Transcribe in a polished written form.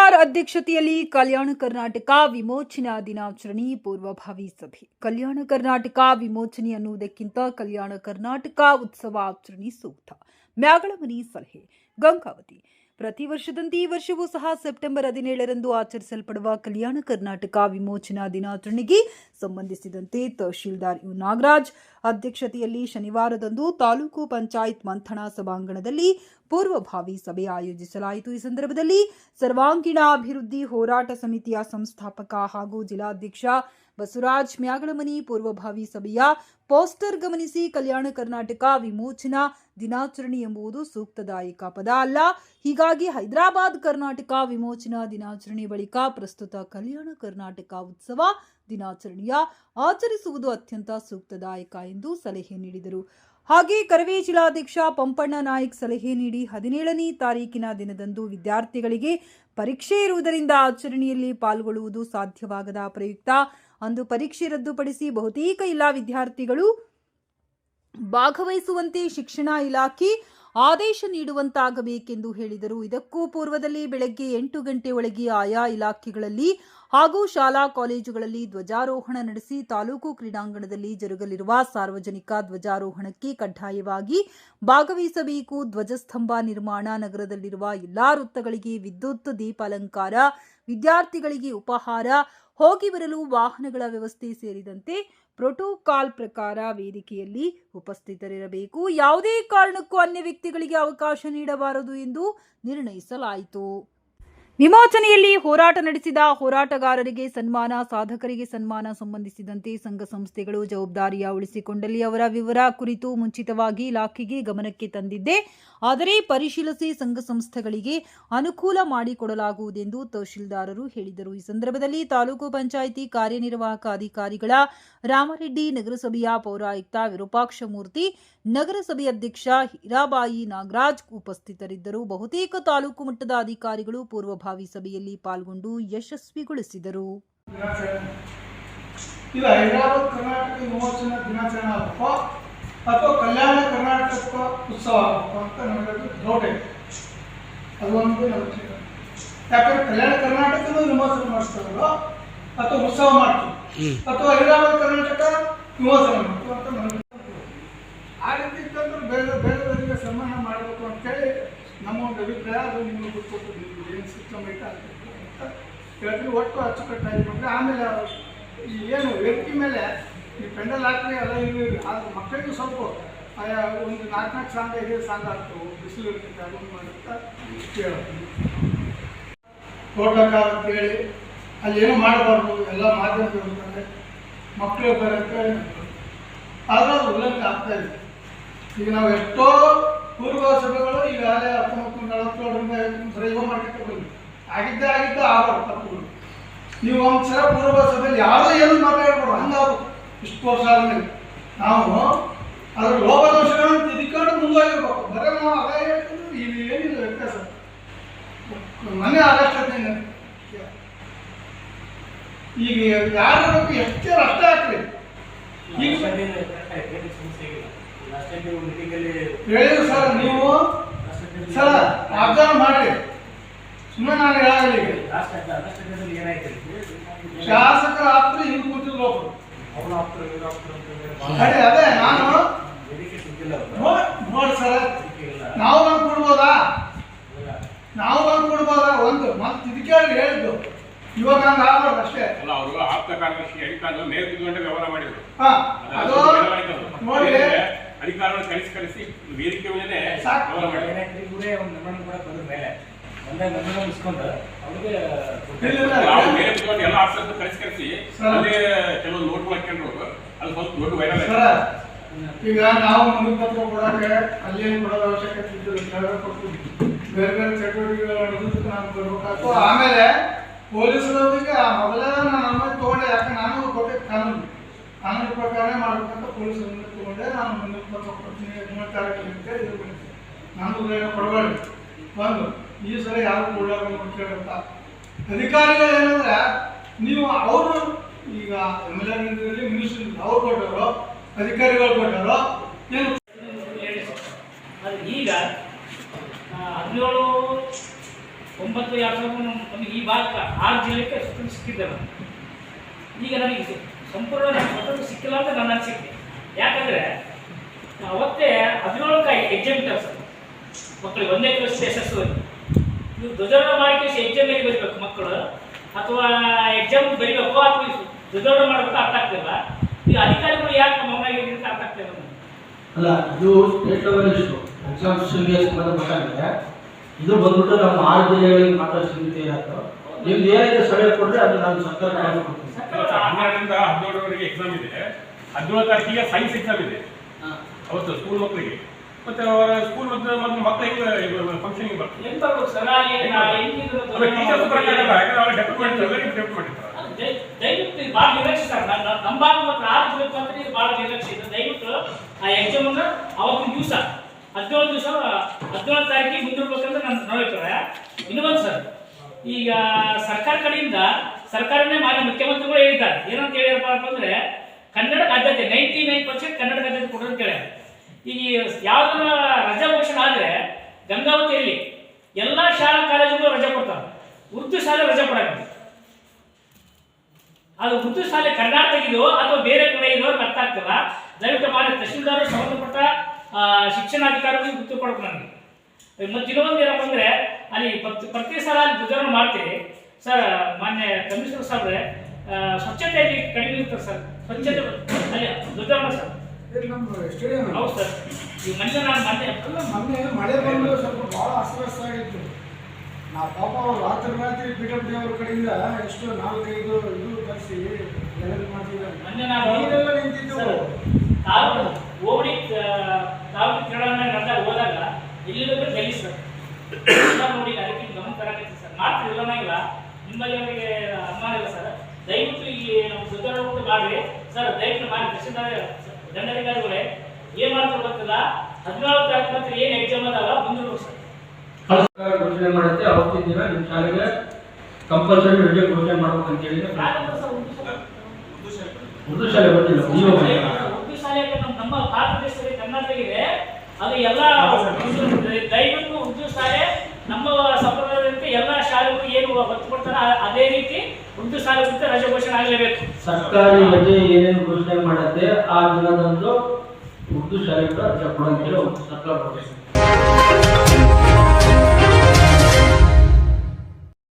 ತಹಶೀಲ್ದಾರ್ ಅಧ್ಯಕ್ಷತೆಯಲ್ಲಿ ಕಲ್ಯಾಣ ಕರ್ನಾಟಕ ವಿಮೋಚನಾ ದಿನಾಚರಣೆ ಪೂರ್ವಭಾವಿ ಸಭೆ. ಕಲ್ಯಾಣ ಕರ್ನಾಟಕ ವಿಮೋಚನೆ ಅನ್ನುವುದಕ್ಕಿಂತ ಕಲ್ಯಾಣ ಕರ್ನಾಟಕ ಉತ್ಸವ ಆಚರಣೆ ಸೂಕ್ತ. ಮ್ಯಾಗಳಮನಿ ಸಲಹೆ. ಗಂಗಾವತಿ. ಪ್ರತಿ ವರ್ಷದಂತೆ ಈ ವರ್ಷವೂ ಸಹ ಸೆಪ್ಟೆಂಬರ್ 17ರಂದು ಆಚರಿಸಲ್ಪಡುವ ಕಲ್ಯಾಣ ಕರ್ನಾಟಕ ವಿಮೋಚನಾ ದಿನಾಚರಣೆಗೆ ಸಂಬಂಧಿಸಿದಂತೆ ತಹಶೀಲ್ದಾರ್ ಯು ನಾಗರಾಜ್ ಅಧ್ಯಕ್ಷತೆಯಲ್ಲಿ ಶನಿವಾರದಂದು ತಾಲೂಕು ಪಂಚಾಯತ್ ಮಂಥನ ಸಭಾಂಗಣದಲ್ಲಿ ಪೂರ್ವಭಾವಿ ಸಭೆ ಆಯೋಜಿಸಲಾಯಿತು. ಈ ಸಂದರ್ಭದಲ್ಲಿ ಸರ್ವಾಂಗೀಣ ಅಭಿವೃದ್ಧಿ ಹೋರಾಟ ಸಮಿತಿಯ ಸಂಸ್ಥಾಪಕ ಹಾಗೂ ಜಿಲ್ಲಾಧ್ಯಕ್ಷ ಬಸವರಾಜ್ ಮ್ಯಾಗಳಮನಿ ಪೂರ್ವಭಾವಿ ಸಭೆಯ ಪೋಸ್ಟರ್ ಗಮನಿಸಿ ಕಲ್ಯಾಣ ಕರ್ನಾಟಕ ವಿಮೋಚನಾ ದಿನಾಚರಣೆ ಎಂಬುದು ಸೂಕ್ತದಾಯಕ ಪದ ಅಲ್ಲ, ಹೀಗಾಗಿ ಹೈದರಾಬಾದ್ ಕರ್ನಾಟಕ ವಿಮೋಚನಾ ದಿನಾಚರಣೆ ಬಳಿಕ ಪ್ರಸ್ತುತ ಕಲ್ಯಾಣ ಕರ್ನಾಟಕ ಉತ್ಸವ ದಿನಾಚರಣೆಯ ಆಚರಿಸುವುದು ಅತ್ಯಂತ ಸೂಕ್ತದಾಯಕ ಎಂದು ಸಲಹೆ ನೀಡಿದರು. ಹಾಗೆ ಕರವೇ ಜಿಲ್ಲಾಧ್ಯಕ್ಷ ಪಂಪಣ್ಣ ನಾಯ್ಕ್ ಸಲಹೆ ನೀಡಿ 17ನೇ ತಾರೀಕಿನ ದಿನದಂದು ವಿದ್ಯಾರ್ಥಿಗಳಿಗೆ ಪರೀಕ್ಷೆ ಇರುವುದರಿಂದ ಆಚರಣೆಯಲ್ಲಿ ಪಾಲ್ಗೊಳ್ಳುವುದು ಸಾಧ್ಯವಾಗದ ಪ್ರಯುಕ್ತ ಅಂದು ಪರೀಕ್ಷೆ ರದ್ದುಪಡಿಸಿ ಬಹುತೇಕ ಎಲ್ಲ ವಿದ್ಯಾರ್ಥಿಗಳು ಭಾಗವಹಿಸುವಂತೆ ಶಿಕ್ಷಣ ಇಲಾಖೆ ಆದೇಶ ನೀಡುವಂತಾಗಬೇಕೆಂದು ಹೇಳಿದರು. ಇದಕ್ಕೂ ಪೂರ್ವದಲ್ಲಿ ಬೆಳಗ್ಗೆ 8 ಗಂಟೆ ಒಳಗೆ ಆಯಾ ಇಲಾಖೆಗಳಲ್ಲಿ ಹಾಗೂ ಶಾಲಾ ಕಾಲೇಜುಗಳಲ್ಲಿ ಧ್ವಜಾರೋಹಣ ನಡೆಸಿ ತಾಲೂಕು ಕ್ರೀಡಾಂಗಣದಲ್ಲಿ ಜರುಗಲಿರುವ ಸಾರ್ವಜನಿಕ ಧ್ವಜಾರೋಹಣಕ್ಕೆ ಕಡ್ಡಾಯವಾಗಿ ಭಾಗವಹಿಸಬೇಕು. ಧ್ವಜಸ್ತಂಭ ನಿರ್ಮಾಣ, ನಗರದಲ್ಲಿರುವ ಎಲ್ಲಾ ವೃತ್ತಗಳಿಗೆ ವಿದ್ಯುತ್ ದೀಪಾಲಂಕಾರ, ವಿದ್ಯಾರ್ಥಿಗಳಿಗೆ ಉಪಹಾರ, ಹೋಗಿ ಬರಲು ವಾಹನಗಳ ವ್ಯವಸ್ಥೆ ಸೇರಿದಂತೆ ಪ್ರೋಟೋಕಾಲ್ ಪ್ರಕಾರ ವೇದಿಕೆಯಲ್ಲಿ ಉಪಸ್ಥಿತರಿರಬೇಕು. ಯಾವುದೇ ಕಾರಣಕ್ಕೂ ಅನ್ಯ ವ್ಯಕ್ತಿಗಳಿಗೆ ಅವಕಾಶ ನೀಡಬಾರದು ಎಂದು ನಿರ್ಣಯಿಸಲಾಯಿತು. ವಿಮೋಚನೆಯಲ್ಲಿ ಹೋರಾಟ ನಡೆಸಿದ ಹೋರಾಟಗಾರರಿಗೆ ಸನ್ಮಾನ, ಸಾಧಕರಿಗೆ ಸನ್ಮಾನ ಸಂಬಂಧಿಸಿದಂತೆ ಸಂಘ ಸಂಸ್ಥೆಗಳು ಜವಾಬ್ದಾರಿಯ ಉಳಿಸಿಕೊಂಡಲ್ಲಿ ಅವರ ವಿವರ ಕುರಿತು ಮುಂಚಿತವಾಗಿ ಇಲಾಖೆಗೆ ಗಮನಕ್ಕೆ ತಂದಿದ್ದೆ, ಆದರೆ ಪರಿಶೀಲಿಸಿ ಸಂಘ ಸಂಸ್ಥೆಗಳಿಗೆ ಅನುಕೂಲ ಮಾಡಿಕೊಡಲಾಗುವುದೆಂದು ತಹಶೀಲ್ದಾರರು ಹೇಳಿದರು. ಈ ಸಂದರ್ಭದಲ್ಲಿ ತಾಲೂಕು ಪಂಚಾಯಿತಿ ಕಾರ್ಯನಿರ್ವಾಹಕ ಅಧಿಕಾರಿಗಳ ರಾಮರೆಡ್ಡಿ, ನಗರಸಭೆಯ ಪೌರಾಯುಕ್ತ ವಿರೂಪಾಕ್ಷಮೂರ್ತಿ, ನಗರಸಭೆ ಅಧ್ಯಕ್ಷ ಹೀರಾಬಾಯಿ ನಾಗರಾಜ್ ಉಪಸ್ಥಿತರಿದ್ದರು. ಬಹುತೇಕ ತಾಲೂಕು ಮಟ್ಟದ ಅಧಿಕಾರಿಗಳು ಪೂರ್ವಭಾವಿ ಸಭೆಯಲ್ಲಿ ಪಾಲ್ಗೊಂಡು ಯಶಸ್ವಿಗೊಳಿಸಿದರು. ಇದು ಹೈದರಾಬಾದ್ ಕರ್ನಾಟಕ ವಿಮೋಚನಾ ದಿನಾಚರಣೆ ಆಗಬೇಕು ಅಥವಾ ಕಲ್ಯಾಣ ಕರ್ನಾಟಕ ಉತ್ಸವ ಆಗಬೇಕು ಅಂತ ನಮಗೆ ಡೌಟ್ ಇದೆ. ಅದು ಒಂದು ಯಾಕಂದ್ರೆ ಕಲ್ಯಾಣ ಕರ್ನಾಟಕದ ವಿಮೋಚನೆ ಮಾಡಿಸ್ತಾರಲ್ಲ ಅಥವಾ ಉತ್ಸವ ಮಾಡ್ತೀವಿ ಅಥವಾ ಹೈದರಾಬಾದ್ ಕರ್ನಾಟಕ ವಿಮೋಚನೆ ಮಾಡ್ತೀವಿ ಅಂತ ನಮಗೆ ಆ ರೀತಿ ಇತ್ತಂದ್ರೆ ಬೇರೆಯವರಿಗೆ ಸನ್ಮಾನ ಮಾಡಬೇಕು ಅಂತೇಳಿ ನಮ್ಮ ಒಂದು ಅಭಿಪ್ರಾಯ. ಅದು ನಿಮಗೆ ಗೊತ್ತು, ಏನು ಸಿಸ್ಟಮ್ ಐತೆ ಆಗಬೇಕು ಅಂತ ಹೇಳ್ತೀವಿ. ಒಟ್ಟು ಅಚ್ಚುಕಟ್ಟಾಗಿ ಬಂದರೆ ಆಮೇಲೆ ಈ ಏನು ವೇದಿಕೆ ಮೇಲೆ ಈ ಪೆಂಡಲ್ ಹಾಕಿ ಎಲ್ಲ ಇರಲಿ, ಆದ್ರೆ ಮಕ್ಕಳಿಗೂ ಸ್ವಲ್ಪ ಒಂದು 4 ಸಾಂಗ್ 5 ಸಾಂಗ್ ಆಗ್ತವೆ, ಬಿಸಿಲು ಇರ್ತೈತೆ, ಅದನ್ನು ಮಾಡುತ್ತಾ ಕೇಳ್ತೀವಿ. ಪ್ರೋಟೋಕಾಲ್ ಅಂತೇಳಿ ಅಲ್ಲಿ ಏನೂ ಮಾಡಬಾರ್ದು, ಎಲ್ಲ ಮಾಧ್ಯಮದವರು ಇರ್ತಾರೆ, ಮಕ್ಕಳು ಬರೋಕ್ಕೆ ಆದರೆ ಅದು ಉಲ್ಲಂಘನೆ ಆಗ್ತಾ ಇದೆ. ಈಗ ನಾವು ಎಷ್ಟೋ ಪೂರ್ವ ಸಭೆಗಳು ಈಗಾಗಲೇ 1947ರಿಂದ ಪ್ರಯೋಗ ಮಾಡ್ಲಿಕ್ಕೆ ಬಂದ್ವಿ. ಆಗಿದ್ದ ಆಗೋದು ತಪ್ಪುಗಳು. ನೀವು ಒಂದು ಸಲ ಪೂರ್ವ ಸಭೆಯಲ್ಲಿ ಯಾವುದೋ ಏನು ಮಾತಾಡ್ಬೋದು, ಹಂಗಾದ್ರು ಇಷ್ಟು ವರ್ಷ ಆದಮೇಲೆ ನಾವು ಅದ್ರ ಲೋಪದೋಷಗಳನ್ನು ತಿದ್ದಿಕೊಂಡು ಮುಂದುವರಿಬೇಕು. ಬರೀ ನಾವು ಅದೇ ಹೇಳ್ತಿದ್ರು, ಇಲ್ಲಿ ಏನಿಲ್ಲ ವ್ಯತ್ಯಾಸ. ಮನೆ ಅರೆಸ್ಟ್ ಈಗ ಯಾರು ಬೇಕು ಎಷ್ಟೇ ಅಷ್ಟೇ ಆಗ್ತದೆ. ಈಗ ಹೇಳಿದ್ರು ಸರ್, ನೀವು ಸರ್ ಅಬ್ಸರ್ವ್ ಮಾಡಿ, ಸುಮ್ಮನೆ ನಾನು ಹೇಳಾಗಲಿ. ಈಗ ಶಾಸಕರ ಆಪ್ತರು ಹಿಂದೆ ಕೂತಿದ್ರು ಅದೇ ನಾನು ನೋಡಿ ಸರ್, ನಾವು ಬಂದು ಕೊಡ್ಬೋದಾ, ಒಂದು ಮತ್ತೆ ಇದಕ್ಕೆ ಹೇಳಿದ್ದು ಇವಾಗ ಹಂಗೆ ಆಗ್ಬಾರ್ದು ಅಷ್ಟೇ. ನೋಡಿ ಅಧಿಕಾರಿಗಳು ಕಳಿಸಿ ವೇದಿಕೆ ಮೇಲೆ ಎಲ್ಲ ಆಫೀಸರ್ ಕಳಿಸಿ ಅದೇ ಕೆಲವು ನೋಟ್ ಹಾಕೊಂಡ್ರು, ಅದು ಸ್ವಲ್ಪ ದೊಡ್ಡ ವೈರಲ್ ಆಯ್ತು. ಈಗ ನಾವು ಮುಂದಿನ ಪತ್ರ ಕೊಡೋಕೆ ಅಲ್ಲೇನು ಕೊಡೋದು ಅವಶ್ಯಕತೆ ಇದ್ದು ಕೊಡ್ತೀವಿ. ಬೇರೆ ಬೇರೆ ಚಟುವಟಿಕೆಗಳು ನಡೆದಕ್ಕೆ ನಾನು ಕೊಡ್ಬೇಕಾಗ್ತು. ಆಮೇಲೆ ಪೊಲೀಸರೊಂದಿಗೆ ಮೊದಲೇ ನಮ್ಮ ತೊಗೊಂಡೆ, ಯಾಕೆ ನಾನು ಕೊಟ್ಟೆ ಕಾನೂನು ಪ್ರಕಾರ ಮಾಡಬೇಕಂತ ಪೊಲೀಸರೊಂದಿಗೆ ತೊಗೊಂಡೆ. ನಾನು ಮುಂದಿನ ಪತ್ರ ಕೊಡ್ತೀನಿ 17 ತಾರೀಕಿಗೆ ಅಂತೇಳಿ ಇದು ಬಂದಿದ್ದೆ. ನಾನು ಕೊಡಬೇಡಿ ಒಂದು ಈ ಸಲ ಯಾರು ಕೊಡಲಾರ ಕೇಳಂತ ಅಧಿಕಾರಿಗಳು ಏನಂದ್ರೆ, ನೀವು ಅವರು ಈಗ MLA ಮಿನಿಸ್ಟರ್ ಅವ್ರು ಕೊಟ್ಟರು, ಅಧಿಕಾರಿಗಳು ಕೊಟ್ಟರು ಏನು. ಈಗ 17 9/2000 ನಮಗೆ ಈ ಭಾಗಕ್ಕೆ 6 ಜಿಲ್ಲೆಗೆ ಸ್ವತಂತ್ರ ಸಿಕ್ಕಿದ್ದೆ ನಾನು. ಈಗ ನನಗೆ ಸಂಪೂರ್ಣ ಸ್ವತಂತ್ರ ಸಿಕ್ಕಿಲ್ಲ ಅಂತ ನನ್ನ ಅನಿಸಿಕೆ. ಯಾಕಂದರೆ ಅವತ್ತೇ 17ಕ್ಕೆ ಎಕ್ಸಾಮ್ ಇಟ್ಟಾರೆ ಸರ್ ಮಕ್ಕಳಿಗೆ 1ನೇ ಕ್ಲಾಸ್ ಯಶಸ್ಸು. ನೀವು ಧ್ವಜಾರೋಹಣ ಮಾಡಿ ಎಕ್ಸಾಮ್ ಎಲ್ಲಿ ಬರೀಬೇಕು ಮಕ್ಕಳು, ಅಥವಾ ಎಕ್ಸಾಮ್ ಬರೀಬೇಕು ಅಥವಾ ಧ್ವಜಾರೋಹಣ ಮಾಡಬೇಕು ಅರ್ಥ ಆಗ್ತಿಲ್ಲ. ಈಗ ಅಧಿಕಾರಿಗಳು ಯಾಕೆ ಮೌನಾಗಿರಿ ಅಂತ ಅರ್ಥ ಆಗ್ತಿಲ್ಲ. ಅಲ್ಲ, ಇದು ಸ್ಟೇಟ್ ಲೆವೆಲ್ ಇಶ್ಯೂ. ಎಕ್ಸಾಮ್ಸ್ಗೆ ಸಂಬಂಧಪಟ್ಟಂಗೆ ಇದು ಬಂದ್ಬಿಟ್ಟು ನಮ್ಮ 6 ಜಿಲ್ಲೆಗಳಿಗೆ ಮಾತ್ರ ಸೀಮಿತ ಇರೋದು. ನಿಮ್ದು ಏನಿದೆ ಸಲಹೆ ಕೊಟ್ಟರೆ ಅದು ನಾನು ಸರ್ಕಾರ 12ರಿಂದ 17ರವರೆಗೆ ಎಕ್ಸಾಮ್ ಇದೆ. 17ನೇ ತಾರೀಕಿಗೆ ಸೈನ್ಸ್ ಎಕ್ಸಾಮ್ ಇದೆ ಅವತ್ತು ಸ್ಕೂಲ್ ಮಕ್ಕಳಿಗೆ. ಮತ್ತೆ ಅವರ ಸ್ಕೂಲ್ ಮಕ್ಕಳಿಗೆ ಫಂಕ್ಷನ್ಗೆ ಬರ್ತಾರೆ. ಎಂತ ಸರ್ ಟೀಚರ್ಸ್ ಬರೋಕ್ಕಾಗಲ್ಲ, ಯಾಕಂದ್ರೆ ಅವ್ರ ಡೆಪ್ಯೂಟ್ ಮಾಡಿರ್ತಾರೆ. ದಯವಿಟ್ಟು ಇದು ಭಾಳ ನಿರ್ಲಕ್ಷ್ಯ ಸರ್. ನಮ್ಮ ಭಾಗ ಮಾತ್ರ 6 ಜಿಲ್ಲೆ ಮಾತ್ರ ಇದು ಭಾಳ ನಿರ್ಲಕ್ಷ್ಯ ಇದೆ. ದಯವಿಟ್ಟು ಆ ಎಕ್ಸಾಮ್ ಅನ್ನ ಅವತ್ತಿನ ದಿವಸ 17 ತಾರೀಕಿಗೆ ಮುಂದಿರ್ಬೇಕಂದ್ರೆ ನನ್ನ ನೋಡಿರ್ತಾರೆ. ಇನ್ನೊಂದು ಸರ್, ಈಗ ಸರ್ಕಾರ ಕಡೆಯಿಂದ ಸರ್ಕಾರನೇ ಮಾನ್ಯ ಮುಖ್ಯಮಂತ್ರಿಗಳು ಹೇಳಿದ್ದಾರೆ. ಏನಂತ ಹೇಳಿರಪ್ಪ ಅಂದ್ರೆ ಕನ್ನಡಕ್ಕೆ ಆದ್ಯತೆ 99% ಕನ್ನಡಕ್ಕೆ ಆದ್ಯತೆ ಕೊಡೋದು ಅಂತ ಹೇಳ್ಯಾರ. ಈಗ ಯಾವ್ದನ್ನ ರಜಾ ಘೋಷಣೆ ಆದ್ರೆ ಗಂಗಾವತಿಯಲ್ಲಿ ಎಲ್ಲಾ ಶಾಲಾ ಕಾಲೇಜುಗಳು ರಜೆ ಕೊಡ್ತಾರೆ, ಉರ್ದು ಶಾಲೆ ರಜೆ ಕೊಡಂಗಿಲ್ಲ. ಅದು ಉರ್ದು ಶಾಲೆ ಕರ್ನಾಟಕ ಇದೋ ಅಥವಾ ಬೇರೆ ಕಡೆ ಇದೋ ಅರ್ಥ ಆಗ್ತಿಲ್ಲ. ದಯವಿಟ್ಟು ಮಾನ್ಯ ತಹಶೀಲ್ದಾರ್ ಸಂಬಂಧಪಟ್ಟ ಶಿಕ್ಷಣಾಧಿಕಾರಿಗಳಿಗೆ ಗುರ್ತು ಕೊಡಬೇಕು ನನಗೆ. ಮತ್ತೆ ಇನ್ನೊಂದು ಏನಪ್ಪ ಅಂದ್ರೆ ಅಲ್ಲಿ ಪ್ರತಿ ಸಲ ಅಲ್ಲಿ ಧ್ವಜಾರೋಹಣ ಮಾಡ್ತೀವಿ ಸರ್. ಮಾನ್ಯ ಕಮಿಷನರ್ ಸಾಹೇಬ್ರೆ, ಸ್ವಚ್ಛತೆಯಲ್ಲಿ ಕಡಿಮೆ ಇರ್ತಾರೆ ಸರ್. ಸ್ವಚ್ಛತೆ ಅಲ್ಲಿ ಧ್ವಜಾರೋಹಣ ಸರ್. ಹೌದು ಸರ್. ಈ ಮೊನ್ನೆ ಮೊನ್ನೆ ಮಳೆ ಬಂದು ಸ್ವಲ್ಪ ಭಾಳ ಅಸ್ತವ್ಯಸ್ತ ಆಗಿತ್ತು. ನಾವು ಪಾಪ ಅವ್ರು ರಾತ್ರಿ PWD ಅವ್ರ ಕಡೆಯಿಂದ ಎಷ್ಟು 4-5 ಇದು ತರಿಸಿ ಮಾಡ್ತಿದ್ದಾರೆ. ಮೊನ್ನೆ ನಾವು ನೀರೆಲ್ಲ ನಿಂತಿದ್ದು ಹೋಬಳಿ ತಾಲೂಕು ಕ್ರೀಡಾಂಗಣ ನಡೆದಾಗ ಹೋದಾಗ ಇಲ್ಲಿ ಗೆಲ್ಲಿ ಸರ್ ನೋಡಿ ಅದಕ್ಕೆ ಗಮನ ತರಕೈತಿ ಸರ್. ಮಾಡ್ತಿರಲ್ಲ ಇಲ್ಲ ನಿಮ್ಮಲ್ಲಿ ಅವರಿಗೆ ಅನುಮಾನ ಇಲ್ಲ ಸರ್. ದಯವಿಟ್ಟು ಈ ನಮ್ಮ ಧ್ವಜಾರೋಹಣ ಮಾಡಿ ಸರ್. ದಯವಿಟ್ಟು ಮಾಡಿ ತಹಶೀಲ್ದಾರ್ ದಂಡಾಧಿಕಾರಿಗಳೇ ಏನ್ ಮಾಡ್ತಾರೆ ಗೊತ್ತಿಲ್ಲ. 14 ತಾರೀಕು ಮಾತ್ರ ಏನ್ ಎಕ್ಸಾಮ್ ಅದಾವ ಬಂದಿರ್ಬೇಕು ಸರ್. ಸರ್ಕಾರ ಘೋಷಣೆ ಮಾಡುತ್ತೆ ಅವತ್ತಿನ ದಿನ ನಿಮ್ಮ ಶಾಲೆಗೆ ಕಂಪಲ್ಸರಿ ರಜೆ ಘೋಷಣೆ ಮಾಡ್ಬೇಕು ಅಂತ ಹೇಳಿ ಉರ್ದು ಶಾಲೆ ಬಂದಿಲ್ಲ. ಉರ್ದು ಶಾಲೆ ನಮ್ಮ ಭಾರತ ದೇಶದಲ್ಲಿ ಕರ್ನಾಟಕ ಇದೆ, ಅದು ಎಲ್ಲ ದಯವಿಟ್ಟು ಉರ್ದು ಶಾಲೆ ನಮ್ಮ ಸಂಪ್ರದಾಯದಂತೆ ಎಲ್ಲ ಶಾಲೆಗಳು ಏನು ಒತ್ತು ಕೊಡ್ತಾರೆ ಅದೇ ರೀತಿ ಉರ್ದು ಶಾಲೆ ರಜೆ ಘೋಷಣೆ ಆಗಲೇಬೇಕು. ಸರ್ಕಾರಿ ರಜೆ ಏನೇನು ಘೋಷಣೆ ಮಾಡುತ್ತೆ ಆ ದಿನದಂದು ಉರ್ದು ಶಾಲೆಗಳ ರಜೆ ಕೊಡಂತ ಹೇಳಿ ಸರ್ಕಾರ ಘೋಷಣೆ